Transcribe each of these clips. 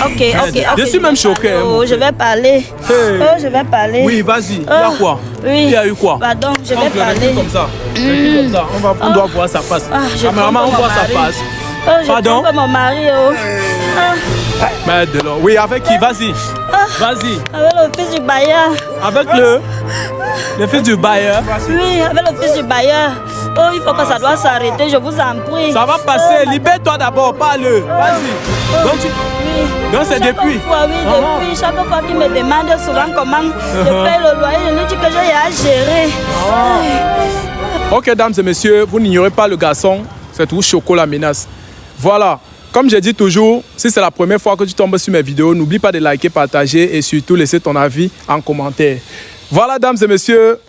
ok. Je suis même choqué. Oh, je vais parler. Hey. Oh, je vais parler. Oui, vas-y. Il y a quoi? Oui. Il y a eu quoi? Pardon, je vais parler. Comme ça. Comme ça. On doit voir sa face. Maman, on voit sa face. Oh, je Pardon? trompe mon mari. Oh. Mais de l'eau. Oui, avec qui? Vas-y. Vas-y. Avec le fils du bailleur. Avec le fils du bailleur. Oui, avec le fils du bailleur. Oh, il faut que ça doit s'arrêter, je vous en prie. Ça va passer. Libère-toi d'abord, parle. Vas-y. Donc c'est depuis. Depuis chaque fois qu'il me demande souvent comment je paye le loyer, je lui dis que j'ai à gérer. Ok, dames et messieurs, vous n'ignorez pas le garçon, c'est tout Choco la menace. Voilà, comme je dis toujours, si c'est la première fois que tu tombes sur mes vidéos, n'oublie pas de liker, partager et surtout laisser ton avis en commentaire. Voilà, dames et messieurs,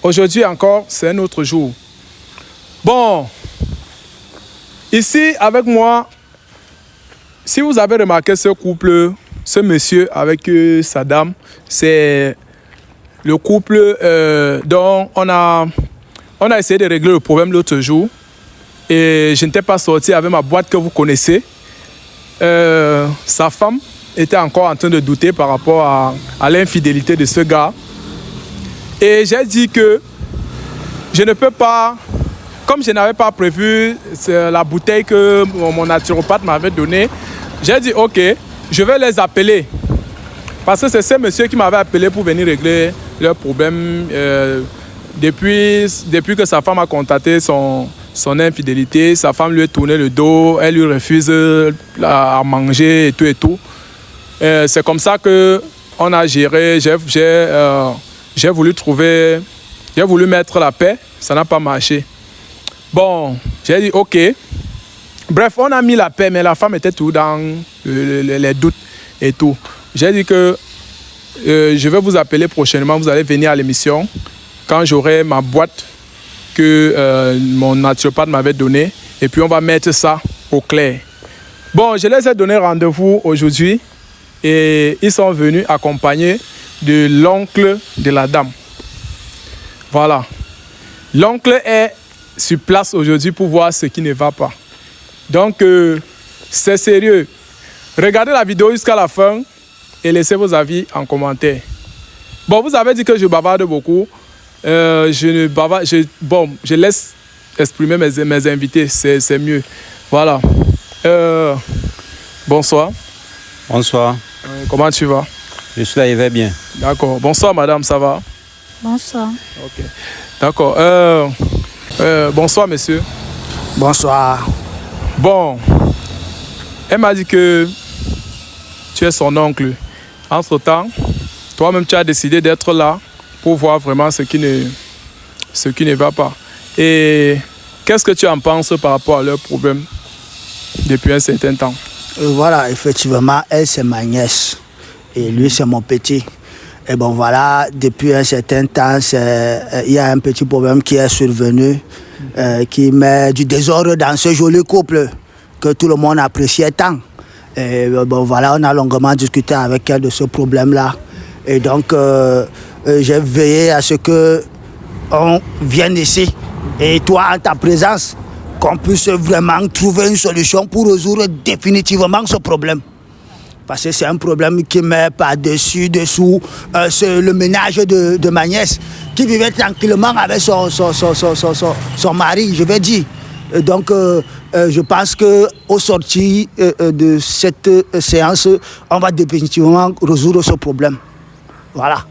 aujourd'hui encore, c'est un autre jour. Bon, ici avec moi, si vous avez remarqué ce couple, ce monsieur avec sa dame, c'est le couple dont on a essayé de régler le problème l'autre jour. Et je n'étais pas sorti avec ma boîte que vous connaissez. Sa femme était encore en train de douter par rapport à l'infidélité de ce gars. Et j'ai dit que je ne peux pas, comme je n'avais pas prévu la bouteille que mon naturopathe m'avait donnée, j'ai dit ok, je vais les appeler. Parce que c'est ce monsieur qui m'avait appelé pour venir régler leur problème depuis que sa femme a contacté son infidélité. Sa femme lui a tourné le dos, elle lui refuse à manger et tout. C'est comme ça qu'on a géré. J'ai voulu mettre la paix, ça n'a pas marché. Bon, j'ai dit ok. Bref, on a mis la paix, mais la femme était tout dans les doutes et tout. J'ai dit que je vais vous appeler prochainement, vous allez venir à l'émission quand j'aurai ma boîte que mon naturopathe m'avait donnée et puis on va mettre ça au clair. Bon, je les ai donné rendez-vous aujourd'hui et ils sont venus accompagnés de l'oncle de la dame. Voilà. L'oncle est sur place aujourd'hui pour voir ce qui ne va pas. Donc, c'est sérieux. Regardez la vidéo jusqu'à la fin et laissez vos avis en commentaire. Bon, vous avez dit que je bavarde beaucoup. Je laisse exprimer mes invités, c'est mieux. Voilà. Bonsoir. Bonsoir. Comment tu vas? Je suis là, il va bien. D'accord. Bonsoir, madame, ça va? Bonsoir. Ok. D'accord. Bonsoir, monsieur. Bonsoir. Bon, elle m'a dit que tu es son oncle. Entre-temps, toi-même, tu as décidé d'être là pour voir vraiment ce qui ne va pas. Et qu'est-ce que tu en penses par rapport à leur problème depuis un certain temps? Voilà, effectivement, elle, c'est ma nièce. Et lui, c'est mon petit. Et bon, voilà, depuis un certain temps, il y a un petit problème qui est survenu, qui met du désordre dans ce joli couple que tout le monde appréciait tant. Et bon, voilà, on a longuement discuté avec elle de ce problème-là. Et donc, j'ai veillé à ce qu'on vienne ici. Et toi, en ta présence, qu'on puisse vraiment trouver une solution pour résoudre définitivement ce problème. Parce que c'est un problème qui met par-dessus, dessous, le ménage de ma nièce, qui vivait tranquillement avec son mari, je vais dire. Donc, je pense qu'au sortir de cette séance, on va définitivement résoudre ce problème. Voilà.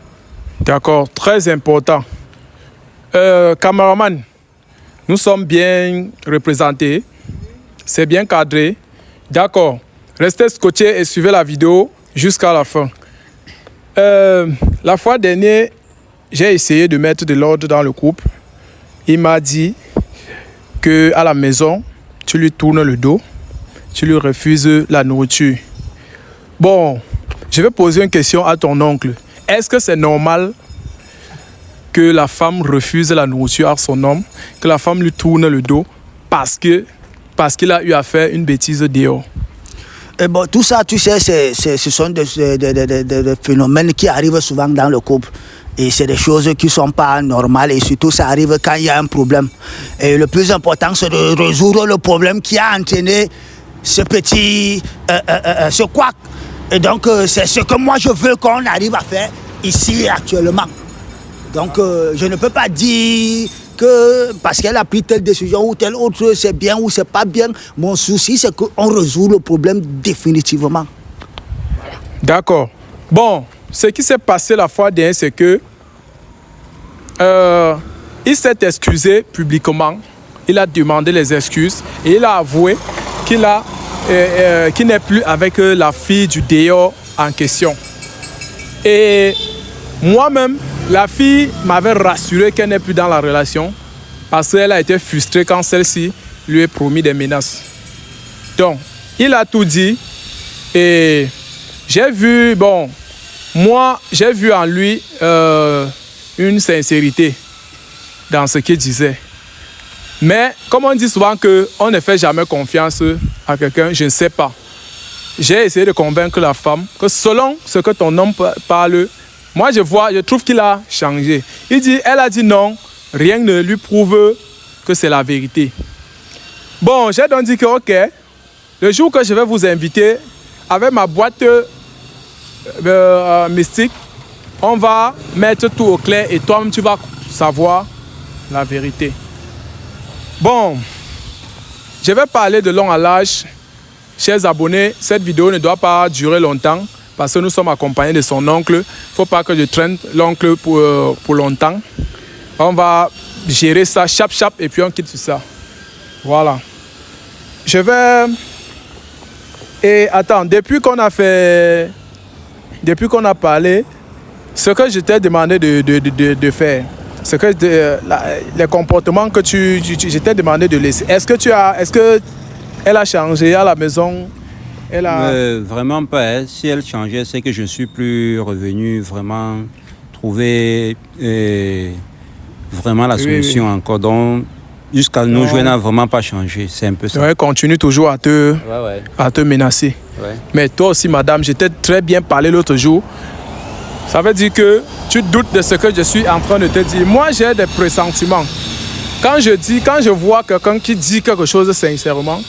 D'accord, très important. Cameraman, nous sommes bien représentés, c'est bien cadré. D'accord. Restez scotchés et suivez la vidéo jusqu'à la fin. La fois dernière, j'ai essayé de mettre de l'ordre dans le couple. Il m'a dit qu'à la maison, tu lui tournes le dos, tu lui refuses la nourriture. Bon, je vais poser une question à ton oncle. Est-ce que c'est normal que la femme refuse la nourriture à son homme, que la femme lui tourne le dos parce qu'il a eu à faire une bêtise dehors? Et bon, tout ça, tu sais, ce sont des phénomènes qui arrivent souvent dans le couple. Et c'est des choses qui ne sont pas normales et surtout ça arrive quand il y a un problème. Et le plus important, c'est de résoudre le problème qui a entraîné ce petit, ce couac Et donc, c'est ce que moi je veux qu'on arrive à faire ici actuellement. Donc, je ne peux pas dire que parce qu'elle a pris telle décision ou telle autre, c'est bien ou c'est pas bien. Mon souci, c'est qu'on résout le problème définitivement. D'accord. Bon, ce qui s'est passé la fois dernière, c'est que il s'est excusé publiquement. Il a demandé les excuses et il a avoué qu'il n'est plus avec la fille du déo en question. Et moi-même, la fille m'avait rassuré qu'elle n'est plus dans la relation parce qu'elle a été frustrée quand celle-ci lui a promis des menaces. Donc, il a tout dit et j'ai vu en lui une sincérité dans ce qu'il disait. Mais comme on dit souvent qu'on ne fait jamais confiance à quelqu'un, je ne sais pas. J'ai essayé de convaincre la femme que selon ce que ton homme parle, moi je trouve qu'il a changé. Elle a dit non, rien ne lui prouve que c'est la vérité. Bon, j'ai donc dit que ok, le jour que je vais vous inviter avec ma boîte mystique, on va mettre tout au clair et toi-même tu vas savoir la vérité. Bon, je vais parler de long à large. Chers abonnés, cette vidéo ne doit pas durer longtemps parce que nous sommes accompagnés de son oncle. Il ne faut pas que je traîne l'oncle pour longtemps. On va gérer ça chap et puis on quitte sur ça. Voilà. Je vais... Et attends, depuis qu'on a parlé, ce que je t'ai demandé de faire, ce que les comportements que je t'ai demandé de laisser, est-ce que elle a changé à la maison? Vraiment pas. Hein. Si elle changeait, c'est que je ne suis plus revenu vraiment trouver vraiment la solution encore. Donc, jusqu'à nos jours, elle n'a vraiment pas changé. C'est un peu ça. Elle continue toujours à te menacer. Ouais. Mais toi aussi, madame, je t'ai très bien parlé l'autre jour. Ça veut dire que tu doutes de ce que je suis en train de te dire. Moi, j'ai des pressentiments. Quand je vois quelqu'un qui dit quelque chose sincèrement,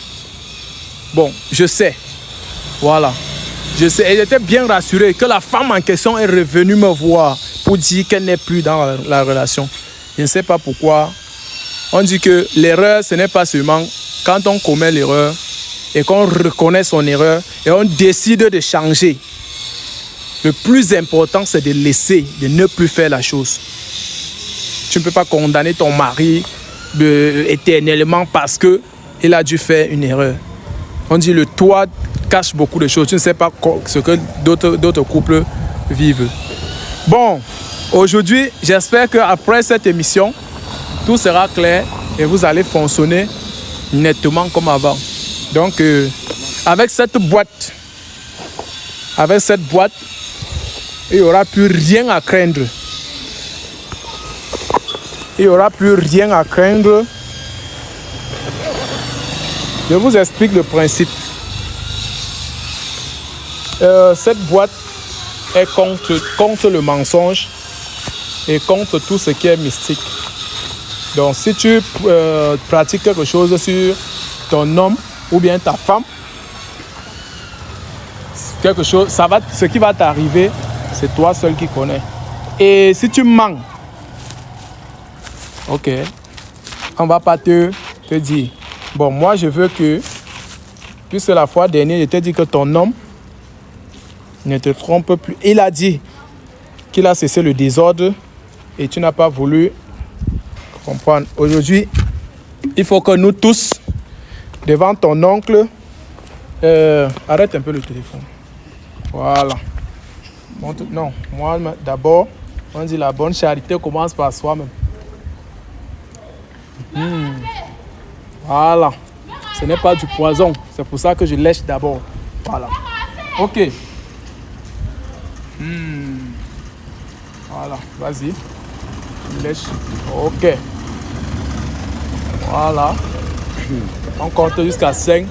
bon, je sais. Voilà. Je sais. Et j'étais bien rassuré que la femme en question est revenue me voir pour dire qu'elle n'est plus dans la relation. Je ne sais pas pourquoi. On dit que l'erreur, ce n'est pas seulement quand on commet l'erreur et qu'on reconnaît son erreur et on décide de changer. Le plus important, c'est de laisser, de ne plus faire la chose. Tu ne peux pas condamner ton mari éternellement parce qu'il a dû faire une erreur. On dit le toit cache beaucoup de choses. Tu ne sais pas ce que d'autres couples vivent. Bon, aujourd'hui, j'espère qu'après cette émission, tout sera clair et vous allez fonctionner nettement comme avant. Donc, avec cette boîte, il n'y aura plus rien à craindre. Il n'y aura plus rien à craindre. Je vous explique le principe. Cette boîte est contre le mensonge et contre tout ce qui est mystique. Donc, si tu pratiques quelque chose sur ton homme ou bien ta femme, ce qui va t'arriver, c'est toi seul qui connais. Et si tu mens, ok, on ne va pas te dire. Bon, moi, je veux que, puisque la fois dernière, je t'ai dit que ton homme ne te trompe plus. Il a dit qu'il a cessé le désordre et tu n'as pas voulu comprendre. Aujourd'hui, il faut que nous tous, devant ton oncle, arrête un peu le téléphone. Voilà. Non, moi d'abord, on dit la bonne charité commence par soi-même. Voilà. Ce n'est pas du poison. C'est pour ça que je lèche d'abord. Voilà. Ok. Voilà. Vas-y. Lèche. Ok. Voilà. On compte jusqu'à 5.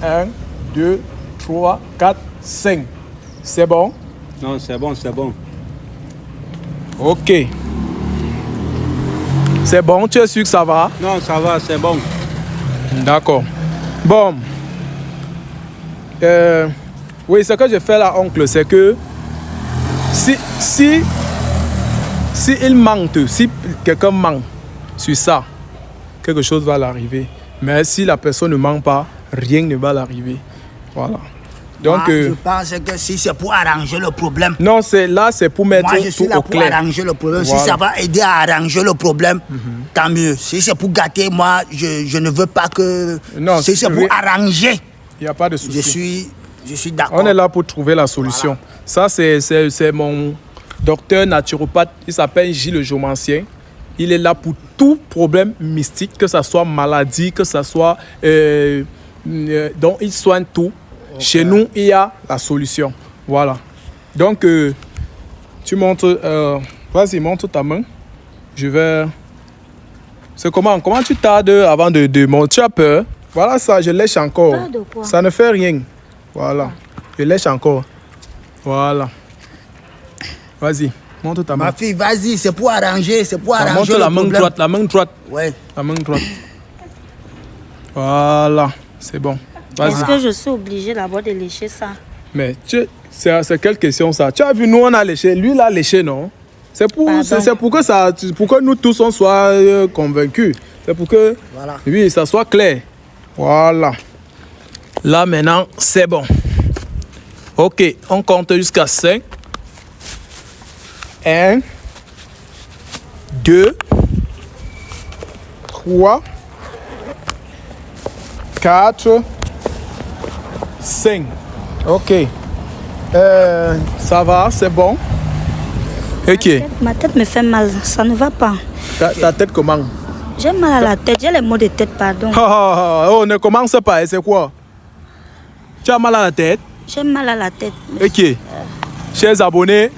1, 2, 3, 4, 5. C'est bon? Non, c'est bon, c'est bon. Ok. C'est bon, tu es sûr que ça va? Non, ça va, c'est bon. D'accord. Bon. Oui, ce que je fais là, oncle, c'est que si il mente, si quelqu'un ment sur ça, quelque chose va l'arriver. Mais si la personne ne ment pas, rien ne va l'arriver. Voilà. Donc, je pense que si c'est pour arranger le problème. Non, c'est pour mettre moi, je suis tout là au pour clair. arranger le problème. Voilà. Si ça va aider à arranger le problème, tant mieux. Si c'est pour gâter, moi, je ne veux pas que... Non, si c'est pour arranger, il n'y a pas de souci. je suis d'accord. On est là pour trouver la solution. Voilà. Ça, c'est mon docteur naturopathe. Il s'appelle Gilles Jomancien. Il est là pour tout problème mystique, que ce soit maladie, que ce soit... donc, il soigne tout. Okay. Chez nous, il y a la solution. Voilà. Donc, tu montres... vas-y, montre ta main. Je vais... C'est comment tu tardes avant de monter? Tu as peur? Voilà ça, je lèche encore. Peur de quoi? Ça ne fait rien. Voilà. Je lèche encore. Voilà. Vas-y, montre ta main. Ma fille, vas-y, c'est pour arranger, arranger montre la main droite, la main droite. Ouais. La main droite. Voilà, c'est bon. Est-ce que je suis obligée d'abord de lécher ça? Mais c'est quelle question ça? Tu as vu, nous on a léché, lui il a léché, non? C'est pour que nous tous on soit convaincus. C'est pour que oui, ça soit clair. Voilà. Là maintenant, c'est bon. Ok, on compte jusqu'à 5. 1, 2, 3, 4, 5. Ok. Ça va, c'est bon. Ok. Ma tête me fait mal, ça ne va pas. Ta tête comment? J'ai mal à la tête, j'ai les maux de tête, pardon. Oh, ne commence pas, c'est quoi? Tu as mal à la tête? J'ai mal à la tête. Ok. Chers abonnés,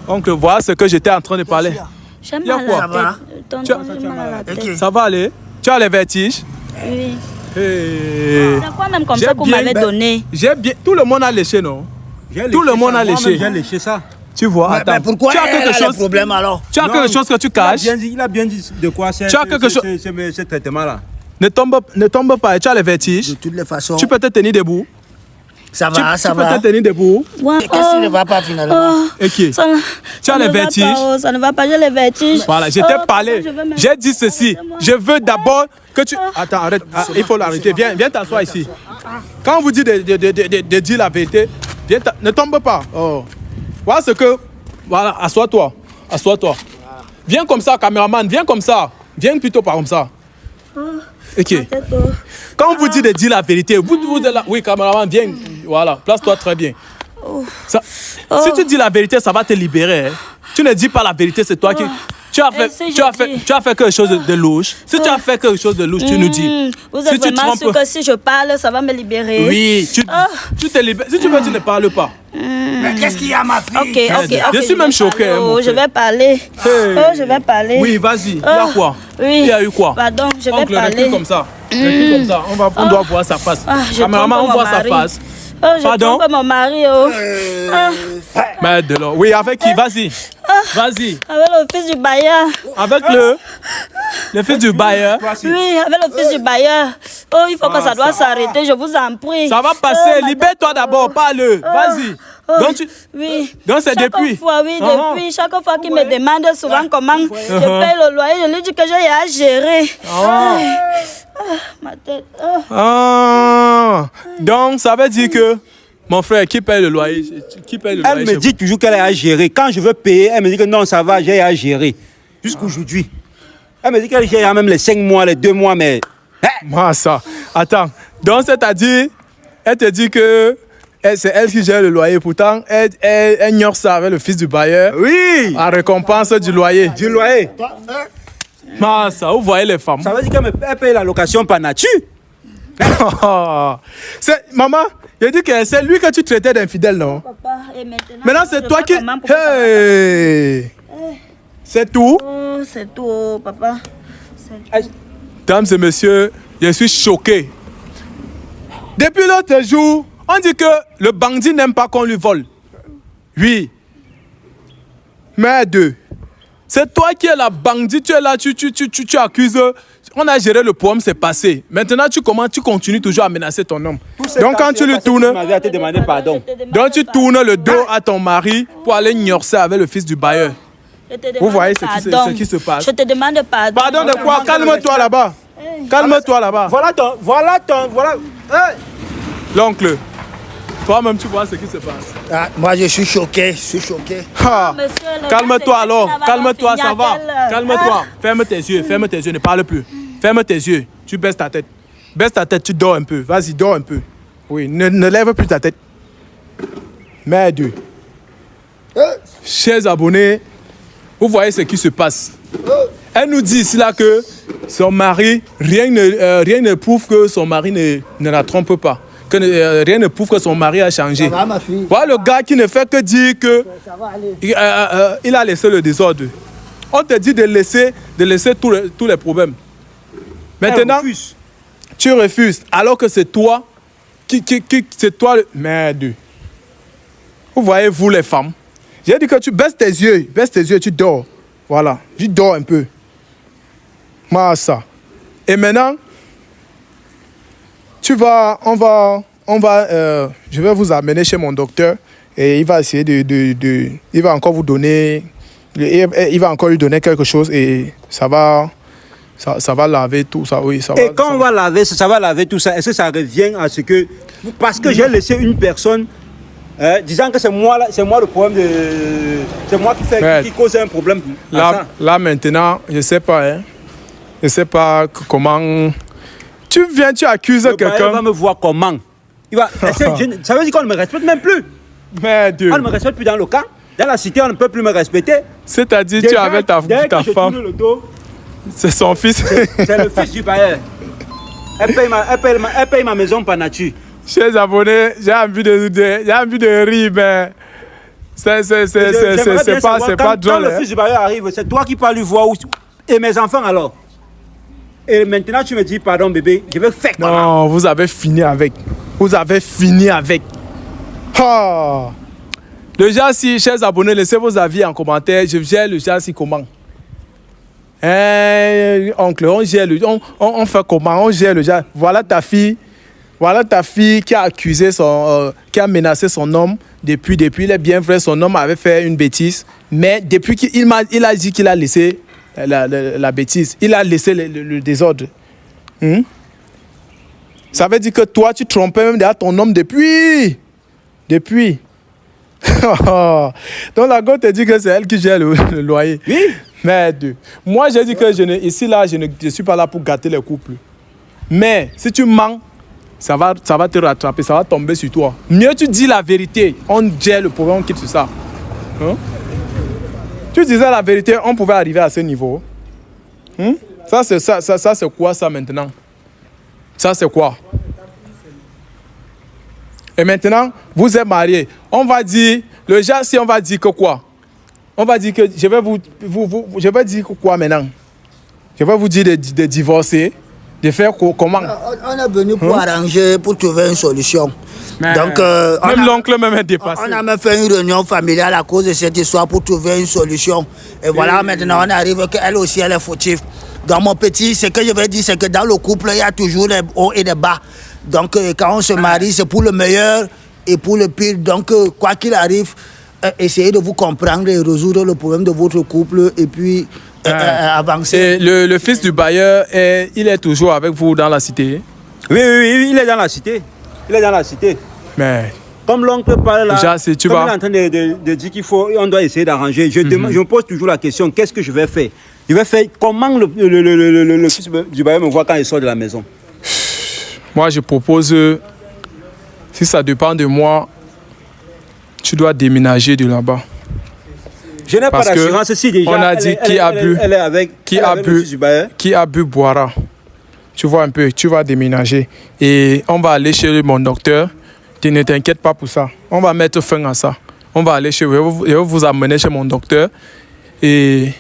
oncle, voilà ce que j'étais en train de parler. J'ai mal à la tête. Tonton, j'ai mal à la tête. Ça va aller? Tu as les vertiges? Oui. Hey. C'est quoi même comme ça qu'on m'avait donné? J'ai bien. Tout le monde a léché, non? Tout le monde a léché. J'ai léché ça. Tu vois, attends. Mais pourquoi tu as quelque chose? Problème alors? Tu as quelque chose que tu caches? Il a bien dit de quoi c'est. Tu as quelque chose? Ce traitement-là. Ne tombe pas. Tu as les vertiges. De toutes les façons. Tu peux te tenir debout. Ça va, ça va. Tu peux te tenir debout. Ouais. Qu'est-ce qui ne va pas finalement? Ok. Tu as les vertiges. Ça ne va pas, j'ai les vertiges. Voilà, je t'ai parlé. J'ai dit ceci. Je veux d'abord que tu... Attends, arrête. Il faut l'arrêter. Viens t'asseoir ici. Quand on vous dit de dire la vérité, ne tombe pas. Oh. Voilà ce que... Voilà, assois-toi. Assois-toi. Viens comme ça, caméraman. Viens comme ça. Viens plutôt pas comme ça. Ok. Quand on vous dit de dire la vérité, vous êtes là. Oui, caméraman, viens. Voilà, place-toi très bien. Ça, si tu dis la vérité, ça va te libérer. Hein. Tu ne dis pas la vérité, c'est toi qui... Tu as fait quelque chose de louche. Si tu as fait quelque chose de louche, tu nous dis. Vous êtes vraiment sûr que si je parle, ça va me libérer? Oui, tu te libères. Si tu veux, tu ne parles pas. Mais qu'est-ce qu'il y a, ma fille? Ok. Je suis même choqué. Je vais parler. Je vais parler. Oui, vas-y. Il y a quoi? Oui. Il y a eu quoi? Pardon, je vais parler. Comme ça. Comme ça. On doit voir sa face. Caméraman, on voit sa face. Pardon? Je mon mari. Mais de l'eau. Oui, avec qui? Vas-y. Vas-y. Avec le fils du bailleur. Avec le fils du bailleur? Oui, avec le fils du bailleur. Oh, il faut que ça doit s'arrêter, je vous en prie. Ça va passer. Libère-toi d'abord, parle. Vas-y. Donc c'est depuis. Depuis. Chaque fois qu'il me demande souvent comment je paye le loyer, je lui dis que j'ai à gérer. Ma tête. Donc ça veut dire que mon frère, qui paye le loyer? Elle me dit toujours qu'elle a à gérer. Quand je veux payer, elle me dit que non, ça va, j'ai à gérer. Jusqu'aujourd'hui. Elle me dit qu'elle gère même les 5 mois, les 2 mois, mais... Moi, ça. Attends. Donc, c'est-à-dire, elle te dit que c'est elle qui gère le loyer. Pourtant, elle ignore ça avec le fils du bailleur. Oui. En récompense du loyer. Du loyer. Moi, ça, vous voyez les femmes. Ça veut dire qu'elle paye la location par nature. Maman, il dit que c'est lui que tu traitais d'infidèle, non? Papa, et maintenant c'est toi qui... Hey. C'est tout? Oh, c'est tout, papa. Dames et messieurs, je suis choqué. Depuis l'autre jour, on dit que le bandit n'aime pas qu'on lui vole. Oui. Mais c'est toi qui es la bandit, tu es là, tu accuses On a géré le problème, c'est passé. Maintenant, tu continues toujours à menacer ton homme. Donc, quand tu lui tournes... Donc, tu tournes le dos à ton mari pour aller gnorcer avec le fils du bailleur. Vous voyez ce qui se passe. Je te demande pardon. Pardon de quoi? Calme-toi là-bas. Calme-toi là-bas. Voilà. Hey. L'oncle, toi-même, tu vois ce qui se passe. Ah, moi, je suis choqué. Ah. Monsieur, Calme-toi alors. Calme-toi, ça va. Finir Calme-toi. Ferme tes yeux, ne parle plus. Ferme tes yeux, tu baisses ta tête. Baisse ta tête, tu dors un peu. Vas-y, dors un peu. Oui, ne lève plus ta tête. Merde. Chers abonnés, vous voyez ce qui se passe. Elle nous dit ici là que son mari, rien ne prouve que son mari ne la trompe pas. Que rien ne prouve que son mari a changé. Ça va, ma fille? Voilà le gars qui ne fait que dire que Ça va aller. il a laissé le désordre. On te dit de laisser tous les problèmes. Maintenant, tu refuses, alors que c'est toi c'est toi le... Merde. Vous voyez, vous les femmes, j'ai dit que tu baisses tes yeux, tu dors. Voilà, tu dors un peu. Moi, ça. Et maintenant, je vais vous amener chez mon docteur et il va essayer il va encore vous donner, il va encore lui donner quelque chose et ça va laver tout ça. Oui, ça va. Et quand on va laver, ça va laver tout ça. Est-ce que ça revient à ce que, parce que j'ai laissé une personne disant que c'est moi le problème c'est moi qui cause un problème. Là maintenant, je sais pas, hein. Je sais pas comment. Tu accuses quelqu'un. Il va me voir comment. Ça veut dire qu'on ne me respecte même plus. Mais Dieu. On ne me respecte plus dans le camp. Dans la cité, on ne peut plus me respecter. C'est-à-dire, tu avais ta femme. C'est son fils. C'est le fils du bailleur. Elle paye ma maison par nature. Chers abonnés, j'ai envie de rire, mais c'est pas drôle. Quand le fils du bailleur arrive, c'est toi qui vas lui voir. Et mes enfants alors? Et maintenant tu me dis, pardon bébé, je vais faire comment? Non, vous avez fini avec. Oh. Le Jassi, chers abonnés, laissez vos avis en commentaire. Je gère le Jassi comment? Oncle, on fait comment? On gère le Jassi. Voilà ta fille qui a accusé qui a menacé son homme. Depuis, il est bien vrai, son homme avait fait une bêtise. Mais depuis qu'il a dit qu'il a laissé la bêtise, il a laissé le désordre. Ça veut dire que toi, tu trompais même derrière ton homme depuis. Donc la go te dit que c'est elle qui gère le loyer. Oui. Merde. Moi, j'ai dit que je ne suis pas là pour gâter les couples. Mais si tu mens, ça va te rattraper, ça va tomber sur toi. Mieux tu dis la vérité, on gère le problème, on quitte sur ça. Tu disais la vérité, on pouvait arriver à ce niveau. Ça c'est quoi ça maintenant? Ça c'est quoi? Et maintenant, vous êtes mariés. On va dire, le genre, si on va dire que quoi? On va dire que je vais dire quoi maintenant? Je vais vous dire de divorcer, de faire comment? On est venu pour arranger, pour trouver une solution. Mais donc, même l'oncle même est dépassé. On a même fait une réunion familiale à cause de cette histoire pour trouver une solution. Et voilà, maintenant on arrive qu'elle aussi elle est fautive. Donc mon petit, ce que je vais dire, c'est que dans le couple, il y a toujours les hauts et les bas. Donc quand on se marie, c'est pour le meilleur et pour le pire. Donc quoi qu'il arrive, essayez de vous comprendre et résoudre le problème de votre couple et puis avancer. Et le fils du bailleur, il est toujours avec vous dans la cité? Oui, il est dans la cité. Mais comme l'oncle parle là, déjà, si tu comme vas... il est en train de dire on doit essayer d'arranger, je me pose toujours la question, qu'est-ce que je vais faire? Je vais faire comment le fils du bailleur me voit quand il sort de la maison? Moi, je propose, si ça dépend de moi, tu dois déménager de là-bas. Je n'ai pas d'assurance si déjà on a dit qui a bu boira. Tu vois un peu, tu vas déménager. Et on va aller chez mon docteur. Tu ne t'inquiète pas pour ça. On va mettre fin à ça. On va aller chez vous. Je vais vous amener chez mon docteur et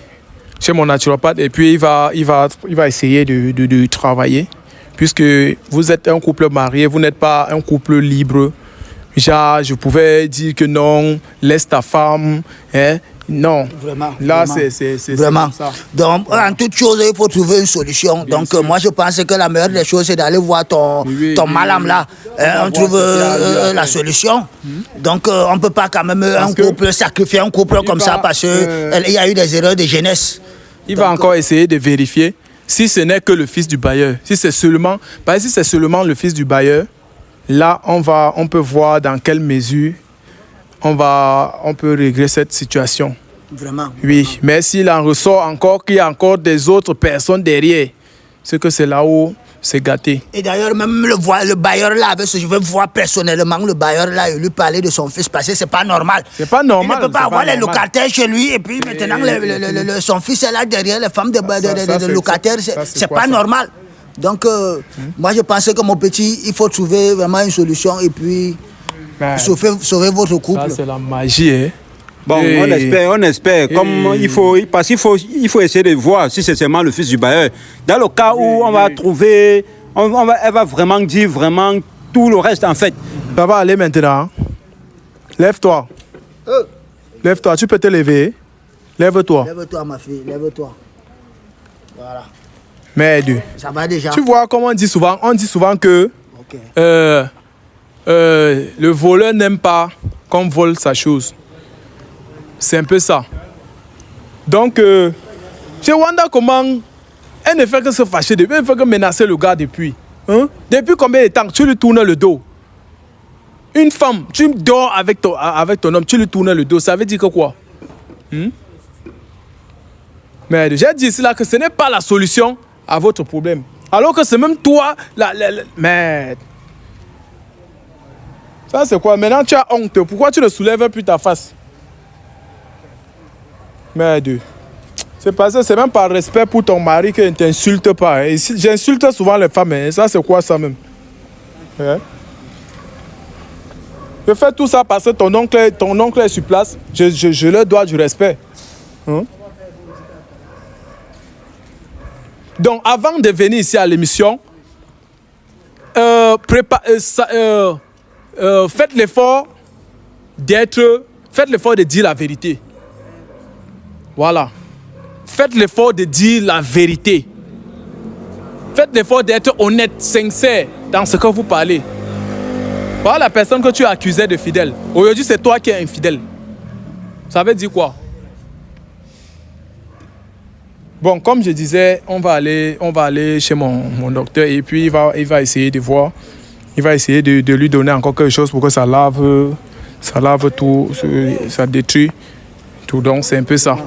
chez mon naturopathe. Et puis, il va essayer de travailler. Puisque vous êtes un couple marié, vous n'êtes pas un couple libre. Genre, je pouvais dire que non, laisse ta femme. Non. Vraiment. Là, vraiment. c'est vraiment. comme ça. Donc, en toute chose, il faut trouver une solution. Bien Donc, sûr. moi, je pense que la meilleure des choses, c'est d'aller voir ton madame là. On trouve la solution. Donc, on ne peut pas quand même sacrifier un couple comme ça parce qu'il y a eu des erreurs de jeunesse. Il va encore essayer de vérifier si ce n'est que le fils du bailleur. Si c'est seulement le fils du bailleur, là, on peut voir dans quelle mesure on peut régler cette situation. Vraiment. Oui, mais s'il en ressort encore qu'il y a encore des autres personnes derrière, c'est que c'est là où c'est gâté. Et d'ailleurs, même le bailleur là, je veux voir personnellement le bailleur là et lui parler de son fils parce que c'est pas normal. C'est pas normal. Il ne peut pas avoir les locataires chez lui et puis maintenant son fils est là derrière les femmes de locataires. C'est pas normal. Donc, moi je pense que mon petit, il faut trouver vraiment une solution et puis sauver votre couple. Ça, c'est la magie, hein. Bon, on espère. Parce qu'il faut essayer de voir si c'est seulement le fils du bailleur. Dans le cas où on va trouver, elle va vraiment dire vraiment tout le reste en fait. Ça va aller maintenant. Lève-toi. Lève-toi, tu peux te lever. Lève-toi. Lève-toi ma fille, lève-toi. Voilà. Merde. Ça va déjà. Tu vois comment on dit souvent que le voleur n'aime pas qu'on vole sa chose. C'est un peu ça. Donc, je wonder comment elle ne fait que se fâcher depuis, elle ne fait que menacer le gars depuis. Hein? Depuis combien de temps tu lui tournes le dos? Une femme, tu dors avec ton homme, tu lui tournes le dos, ça veut dire que quoi? Mais j'ai dit ici là que ce n'est pas la solution à votre problème. Alors que c'est même toi, mais... Ça c'est quoi? Maintenant tu as honte. Pourquoi tu ne soulèves plus ta face? Merde. C'est parce que c'est même par respect pour ton mari que ne t'insulte pas. Et si, j'insulte souvent les femmes. Hein. Ça, c'est quoi ça même? Hein? Je fais tout ça parce que ton oncle est sur place. Je leur dois du respect. Hein? Donc, avant de venir ici à l'émission, faites l'effort de dire la vérité. Voilà. Faites l'effort de dire la vérité. Faites l'effort d'être honnête, sincère dans ce que vous parlez. Voilà la personne que tu accusais de fidèle. Aujourd'hui, c'est toi qui es infidèle. Ça veut dire quoi? Bon, comme je disais, on va aller chez mon docteur et puis il va essayer de voir. Il va essayer de lui donner encore quelque chose pour que ça lave tout, ça détruit tout. Donc, c'est un peu ça.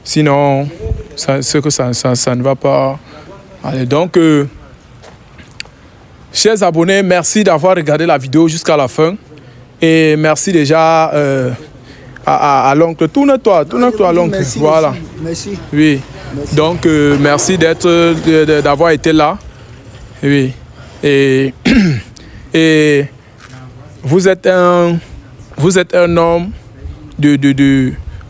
Sinon, ça ne va pas aller. Donc, chers abonnés, merci d'avoir regardé la vidéo jusqu'à la fin. Et merci déjà à l'oncle. Tourne-toi à l'oncle. Merci, voilà. Merci. Oui. Merci. Donc, merci d'avoir été là. Oui. Et vous êtes un homme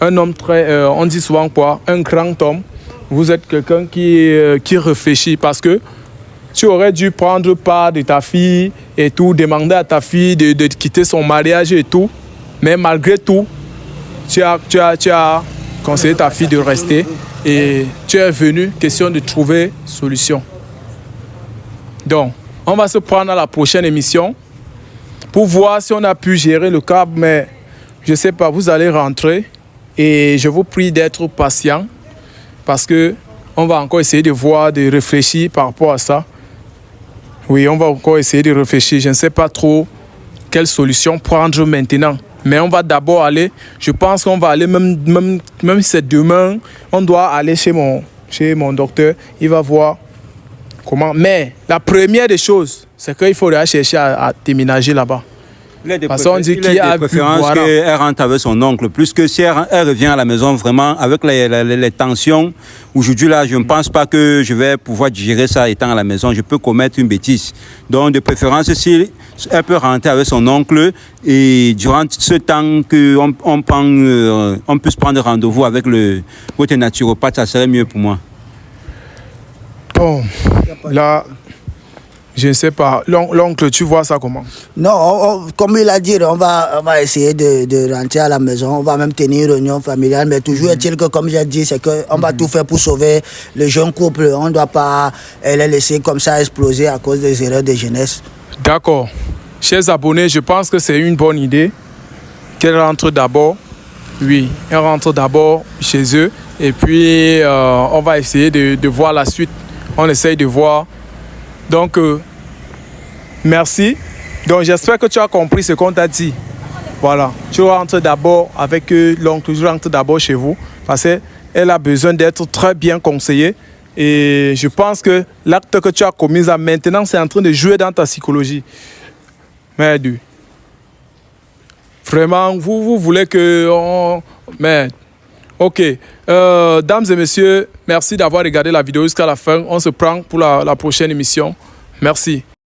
un homme très, on dit souvent quoi, un grand homme. Vous êtes quelqu'un qui réfléchit parce que tu aurais dû prendre part de ta fille et tout, demander à ta fille de quitter son mariage et tout. Mais malgré tout, tu as conseillé ta fille de rester et tu es venu, question de trouver solution. Donc, on va se prendre à la prochaine émission pour voir si on a pu gérer le cas, mais je ne sais pas, vous allez rentrer. Et je vous prie d'être patient parce que on va encore essayer de voir, de réfléchir par rapport à ça. Oui, on va encore essayer de réfléchir. Je ne sais pas trop quelle solution prendre maintenant. Mais on va d'abord aller, je pense qu'on va aller, même si c'est demain, on doit aller chez mon docteur. Il va voir comment. Mais la première des choses, c'est qu'il faudra chercher à déménager là-bas. Parce qu'on dit qu'il y a préférence qu'elle rentre avec son oncle, plus que si elle revient à la maison vraiment avec les tensions. Aujourd'hui, là, je ne pense pas que je vais pouvoir gérer ça étant à la maison. Je peux commettre une bêtise. Donc, de préférence, si elle peut rentrer avec son oncle et durant ce temps qu'on puisse prendre rendez-vous avec votre naturopathe, ça serait mieux pour moi. Bon, là, Je ne sais pas. L'oncle, tu vois ça comment? Non, comme il a dit, on va essayer de rentrer à la maison. On va même tenir une réunion familiale. Mais toujours est-il que, comme j'ai dit, c'est qu'on va tout faire pour sauver le jeune couple. On ne doit pas les laisser comme ça exploser à cause des erreurs de jeunesse. D'accord. Chers abonnés, je pense que c'est une bonne idée qu'elle rentre d'abord. Oui, elle rentre d'abord chez eux. Et puis, on va essayer de voir la suite. On essaye de voir. Donc, merci. Donc, j'espère que tu as compris ce qu'on t'a dit. Voilà. Tu rentres d'abord avec l'oncle, tu rentres d'abord chez vous. Parce qu'elle a besoin d'être très bien conseillée. Et je pense que l'acte que tu as commis là, maintenant, c'est en train de jouer dans ta psychologie. Merde. Vraiment, vous voulez que... Merde. Ok. Dames et messieurs, merci d'avoir regardé la vidéo jusqu'à la fin. On se prend pour la prochaine émission. Merci.